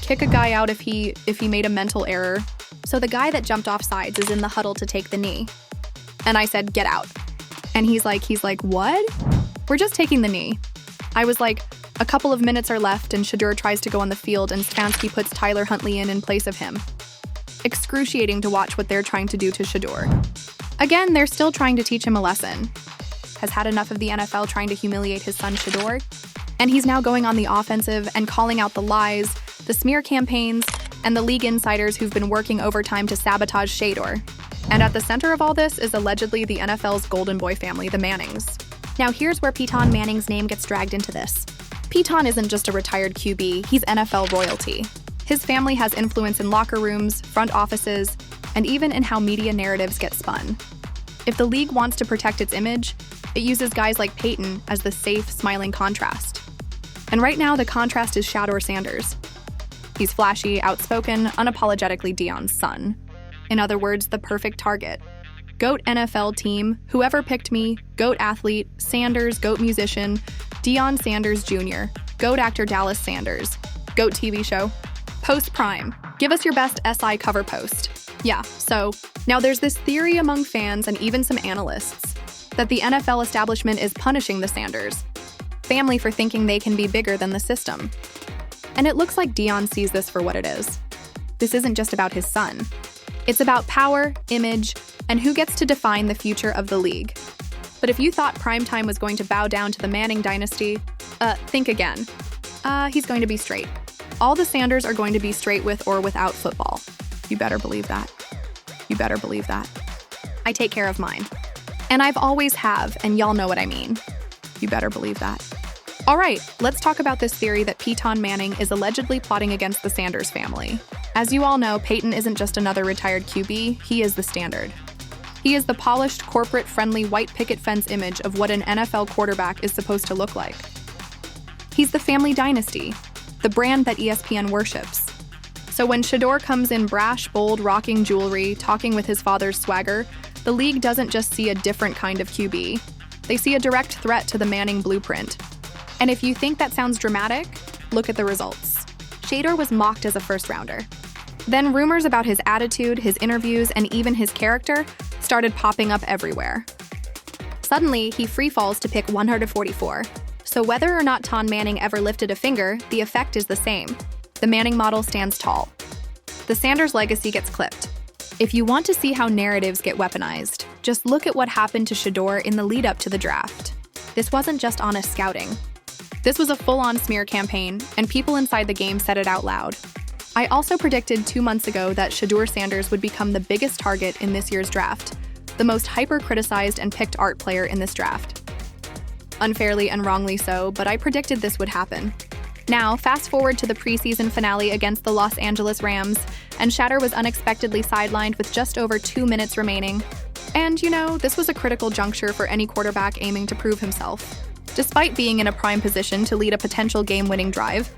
kick a guy out if he made a mental error. So the guy that jumped off sides is in the huddle to take the knee. And I said, get out. And he's like, what? We're just taking the knee. I was like, a couple of minutes are left and Shadeur tries to go on the field and Stefanski puts Tyler Huntley in place of him. Excruciating to watch what they're trying to do to Shadeur. Again, they're still trying to teach him a lesson. Has had enough of the NFL trying to humiliate his son Shadeur. And he's now going on the offensive and calling out the lies, the smear campaigns, and the league insiders who've been working overtime to sabotage Shadeur. And at the center of all this is allegedly the NFL's golden boy family, the Mannings. Now here's where Peyton Manning's name gets dragged into this. Peyton isn't just a retired QB, he's NFL royalty. His family has influence in locker rooms, front offices, and even in how media narratives get spun. If the league wants to protect its image, it uses guys like Peyton as the safe, smiling contrast. And right now, the contrast is Shadeur Sanders. He's flashy, outspoken, unapologetically Deion's son. In other words, the perfect target. GOAT NFL team, whoever picked me, GOAT athlete, Sanders, GOAT musician, Deion Sanders Jr., GOAT actor Dallas Sanders, GOAT TV show. Post Prime. Give us your best SI cover post. Yeah, so now there's this theory among fans and even some analysts that the NFL establishment is punishing the Sanders family for thinking they can be bigger than the system. And it looks like Deion sees this for what it is. This isn't just about his son. It's about power, image, and who gets to define the future of the league. But if you thought primetime was going to bow down to the Manning dynasty, think again. He's going to be straight. All the Sanders are going to be straight with or without football. You better believe that. You better believe that. I take care of mine. And I've always have, and y'all know what I mean. You better believe that. All right, let's talk about this theory that Peyton Manning is allegedly plotting against the Sanders family. As you all know, Peyton isn't just another retired QB, he is the standard. He is the polished, corporate-friendly, white picket fence image of what an NFL quarterback is supposed to look like. He's the family dynasty, the brand that ESPN worships. So when Shadeur comes in brash, bold, rocking jewelry, talking with his father's swagger, the league doesn't just see a different kind of QB. They see a direct threat to the Manning blueprint. And if you think that sounds dramatic, look at the results. Shadeur was mocked as a first-rounder. Then rumors about his attitude, his interviews, and even his character started popping up everywhere. Suddenly, he free falls to pick 144. So whether or not Peyton Manning ever lifted a finger, the effect is the same. The Manning model stands tall. The Sanders legacy gets clipped. If you want to see how narratives get weaponized, just look at what happened to Shadeur in the lead-up to the draft. This wasn't just honest scouting. This was a full-on smear campaign, and people inside the game said it out loud. I also predicted 2 months ago that Shedeur Sanders would become the biggest target in this year's draft, the most hyper-criticized and picked art player in this draft. Unfairly and wrongly so, but I predicted this would happen. Now, fast forward to the preseason finale against the Los Angeles Rams, and Shadeur was unexpectedly sidelined with just over 2 minutes remaining. And, this was a critical juncture for any quarterback aiming to prove himself. Despite being in a prime position to lead a potential game-winning drive,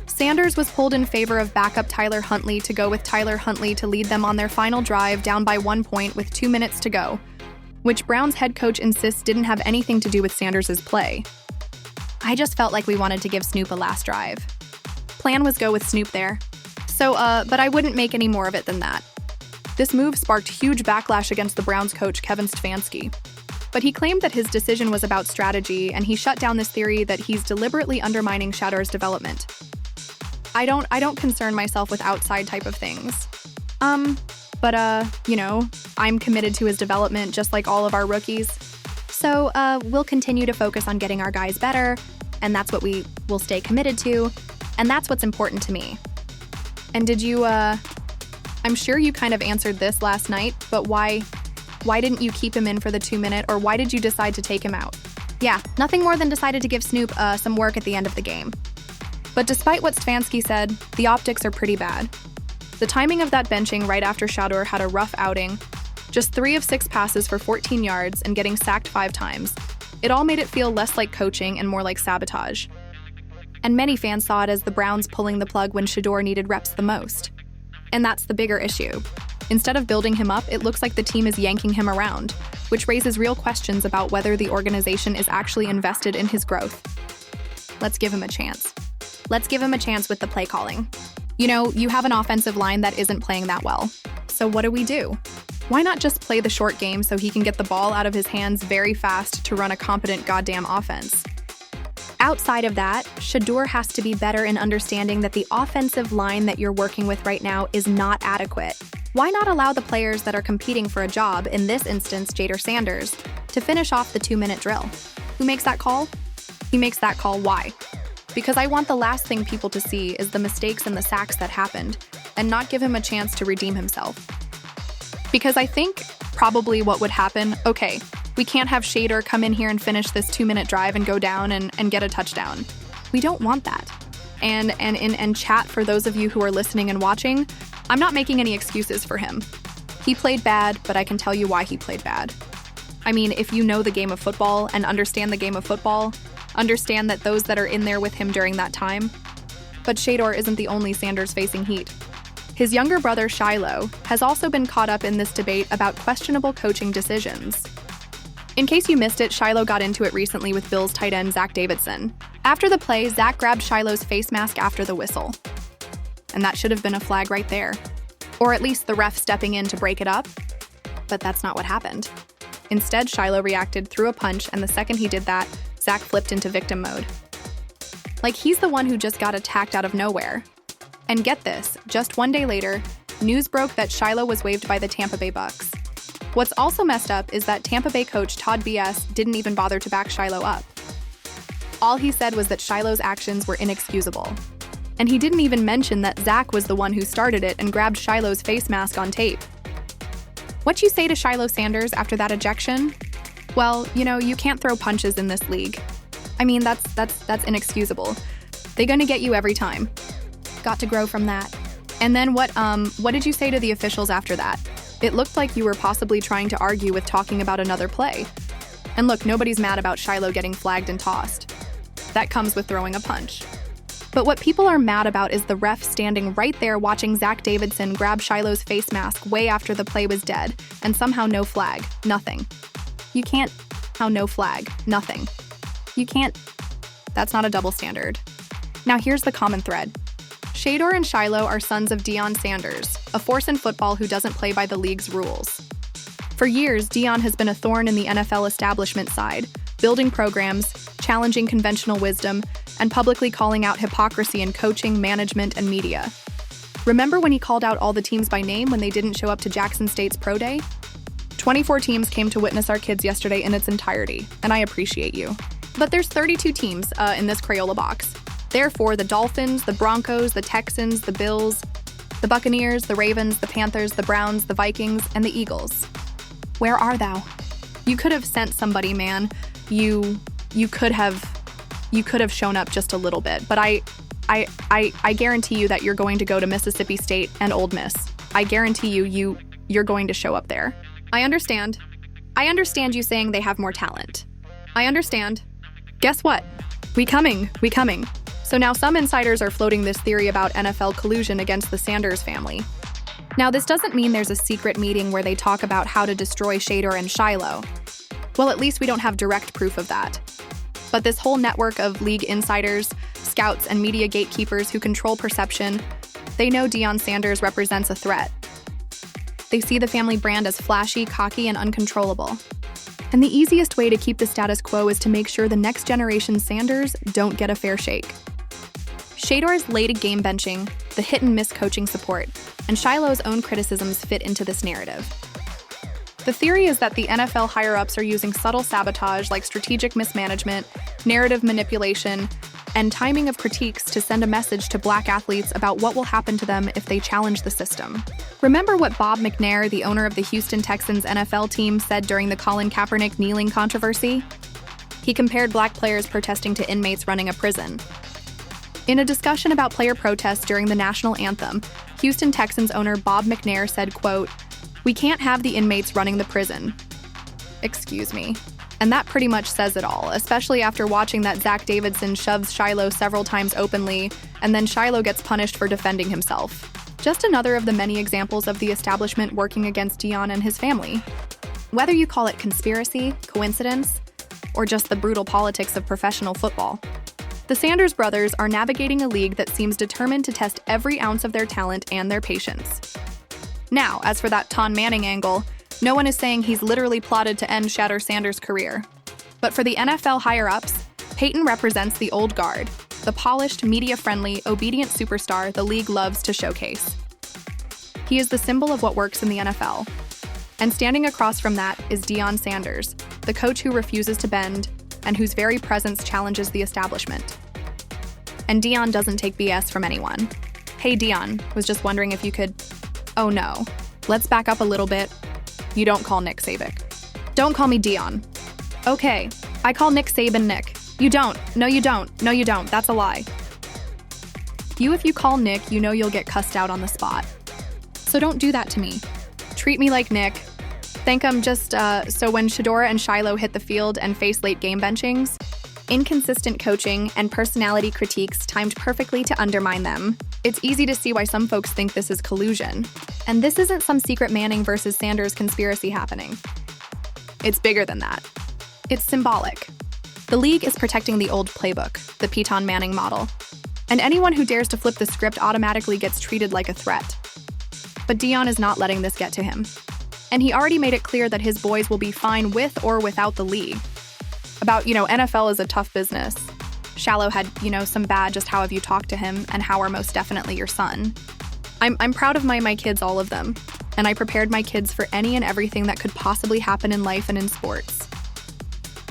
Sanders was pulled in favor of backup Tyler Huntley to go with Tyler Huntley to lead them on their final drive down by 1 point with 2 minutes to go, which Browns head coach insists didn't have anything to do with Sanders' play. I just felt like we wanted to give Snoop a last drive. Plan was go with Snoop there. But I wouldn't make any more of it than that. This move sparked huge backlash against the Browns coach Kevin Stefanski. But he claimed that his decision was about strategy, and he shut down this theory that he's deliberately undermining Shadeur's development. I don't concern myself with outside type of things. But I'm committed to his development just like all of our rookies. So, we'll continue to focus on getting our guys better, and that's what we will stay committed to, and that's what's important to me. And did you, I'm sure you kind of answered this last night, but why didn't you keep him in for the 2-minute, or why did you decide to take him out? Yeah, nothing more than decided to give Snoop some work at the end of the game. But despite what Stefanski said, the optics are pretty bad. The timing of that benching right after Shadeur had a rough outing, just 3 of 6 passes for 14 yards and getting sacked 5 times. It all made it feel less like coaching and more like sabotage. And many fans saw it as the Browns pulling the plug when Shadeur needed reps the most. And that's the bigger issue. Instead of building him up, it looks like the team is yanking him around, which raises real questions about whether the organization is actually invested in his growth. Let's give him a chance. Let's give him a chance with the play calling. You know, you have an offensive line that isn't playing that well. So what do? Why not just play the short game so he can get the ball out of his hands very fast to run a competent goddamn offense? Outside of that, Shadeur has to be better in understanding that the offensive line that you're working with right now is not adequate. Why not allow the players that are competing for a job, in this instance Shedeur Sanders, to finish off the 2-minute drill? Who makes that call? He makes that call. Why? Because I want the last thing people to see is the mistakes and the sacks that happened, and not give him a chance to redeem himself. Because I think probably what would happen, okay, we can't have Shadeur come in here and finish this 2-minute drive and go down and get a touchdown. We don't want that. And chat, for those of you who are listening and watching, I'm not making any excuses for him. He played bad, but I can tell you why he played bad. I mean, if you know the game of football and understand the game of football, understand that those that are in there with him during that time. But Shadeur isn't the only Sanders facing heat. His younger brother Shiloh has also been caught up in this debate about questionable coaching decisions. In case you missed it, Shiloh got into it recently with Bills tight end Zach Davidson. After the play, Zach grabbed Shiloh's face mask after the whistle. And that should have been a flag right there. Or at least the ref stepping in to break it up. But that's not what happened. Instead, Shiloh reacted through a punch, and the second he did that, Zach flipped into victim mode. Like he's the one who just got attacked out of nowhere. And get this, just one day later, news broke that Shiloh was waived by the Tampa Bay Bucks. What's also messed up is that Tampa Bay coach Todd BS didn't even bother to back Shiloh up. All he said was that Shiloh's actions were inexcusable. And he didn't even mention that Zach was the one who started it and grabbed Shiloh's face mask on tape. What you say to Shiloh Sanders after that ejection? Well, you know, you can't throw punches in this league. I mean, that's inexcusable. They're gonna get you every time. Got to grow from that. And then what did you say to the officials after that? It looked like you were possibly trying to argue with talking about another play. And look, nobody's mad about Shiloh getting flagged and tossed. That comes with throwing a punch. But what people are mad about is the ref standing right there watching Zach Davidson grab Shiloh's face mask way after the play was dead, and somehow no flag, nothing. You can't, how no flag, nothing. You can't, that's not a double standard. Now here's the common thread. Shadeur and Shiloh are sons of Deion Sanders, a force in football who doesn't play by the league's rules. For years, Deion has been a thorn in the NFL establishment side, building programs, challenging conventional wisdom, and publicly calling out hypocrisy in coaching, management, and media. Remember when he called out all the teams by name when they didn't show up to Jackson State's pro day? 24 teams came to witness our kids yesterday in its entirety, and I appreciate you. But there's 32 teams in this Crayola box. Therefore, the Dolphins, the Broncos, the Texans, the Bills, the Buccaneers, the Ravens, the Panthers, the Browns, the Vikings, and the Eagles. Where are thou? You could have sent somebody, man. You could have shown up just a little bit, but I guarantee you that you're going to go to Mississippi State and Ole Miss. I guarantee you're going to show up there. I understand you saying they have more talent. I understand. Guess what? We coming. So now some insiders are floating this theory about NFL collusion against the Sanders family. Now, this doesn't mean there's a secret meeting where they talk about how to destroy Shadeur and Shiloh. Well, at least we don't have direct proof of that. But this whole network of league insiders, scouts, and media gatekeepers who control perception, they know Deion Sanders represents a threat. They see the family brand as flashy, cocky, and uncontrollable. And the easiest way to keep the status quo is to make sure the next generation Sanders don't get a fair shake. Shadeur's late game benching, the hit-and-miss coaching support, and Shiloh's own criticisms fit into this narrative. The theory is that the NFL higher-ups are using subtle sabotage like strategic mismanagement, narrative manipulation, and timing of critiques to send a message to Black athletes about what will happen to them if they challenge the system. Remember what Bob McNair, the owner of the Houston Texans NFL team, said during the Colin Kaepernick kneeling controversy? He compared Black players protesting to inmates running a prison. In a discussion about player protests during the national anthem, Houston Texans owner Bob McNair said, quote, "We can't have the inmates running the prison." Excuse me. And that pretty much says it all, especially after watching that Zach Davidson shoves Shiloh several times openly, and then Shiloh gets punished for defending himself. Just another of the many examples of the establishment working against Deion and his family. Whether you call it conspiracy, coincidence, or just the brutal politics of professional football, The Sanders brothers are navigating a league that seems determined to test every ounce of their talent and their patience. Now, as for that Peyton Manning angle, no one is saying he's literally plotted to end Shedeur Sanders' career. But for the NFL higher-ups, Peyton represents the old guard, the polished, media-friendly, obedient superstar the league loves to showcase. He is the symbol of what works in the NFL. And standing across from that is Deion Sanders, the coach who refuses to bend and whose very presence challenges the establishment. And Deion doesn't take BS from anyone. Hey Deion, was just wondering if you could… Oh no, let's back up a little bit. You don't call Nick Sabic. Don't call me Deion. Okay, I call Nick Saban Nick. You don't. No, you don't. No, you don't. That's a lie. If you call Nick, you know you'll get cussed out on the spot. So don't do that to me. Treat me like Nick. Think I'm just, so when Shadeur and Shiloh hit the field and face late game benchings, inconsistent coaching and personality critiques timed perfectly to undermine them. It's easy to see why some folks think this is collusion. And this isn't some secret Manning versus Sanders conspiracy happening. It's bigger than that. It's symbolic. The league is protecting the old playbook, the Peyton Manning model. And anyone who dares to flip the script automatically gets treated like a threat. But Deion is not letting this get to him. And he already made it clear that his boys will be fine with or without the league. About, NFL is a tough business. Shiloh had, some bad just how have you talked to him and how are most definitely your son. I'm proud of my kids, all of them. And I prepared my kids for any and everything that could possibly happen in life and in sports.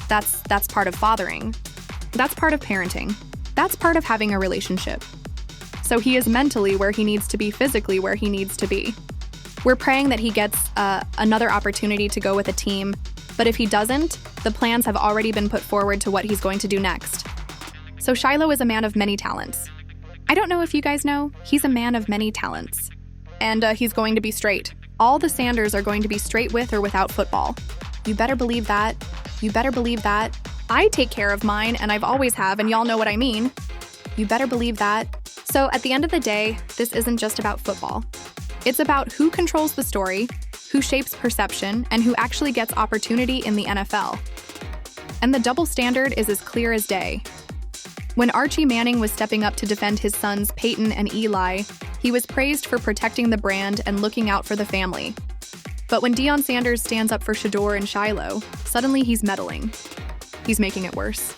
That's part of fathering. That's part of parenting. That's part of having a relationship. So he is mentally where he needs to be, physically where he needs to be. We're praying that he gets another opportunity to go with a team, but if he doesn't, the plans have already been put forward to what he's going to do next. So Shiloh is a man of many talents. I don't know if you guys know, he's a man of many talents. And he's going to be straight. All the Sanders are going to be straight with or without football. You better believe that. You better believe that. I take care of mine, and I've always have, and y'all know what I mean. You better believe that. So at the end of the day, this isn't just about football. It's about who controls the story, who shapes perception, and who actually gets opportunity in the NFL. And the double standard is as clear as day. When Archie Manning was stepping up to defend his sons Peyton and Eli, he was praised for protecting the brand and looking out for the family. But when Deion Sanders stands up for Shadeur and Shiloh, suddenly he's meddling. He's making it worse.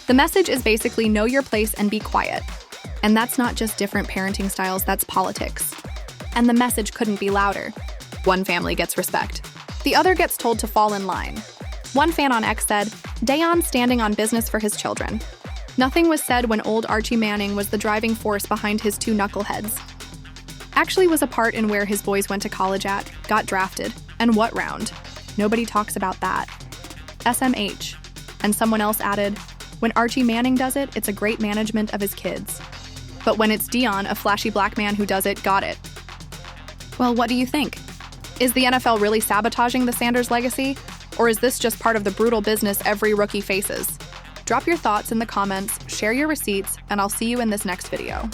The message is basically know your place and be quiet. And that's not just different parenting styles, that's politics. And the message couldn't be louder. One family gets respect. The other gets told to fall in line. One fan on X said, Deion standing on business for his children. Nothing was said when old Archie Manning was the driving force behind his two knuckleheads. Actually was a part in where his boys went to college at, got drafted, and what round. Nobody talks about that. SMH. And someone else added, when Archie Manning does it, it's a great management of his kids. But when it's Deion, a flashy black man who does it, got it. Well, what do you think? Is the NFL really sabotaging the Sanders legacy? Or is this just part of the brutal business every rookie faces? Drop your thoughts in the comments, share your receipts, and I'll see you in this next video.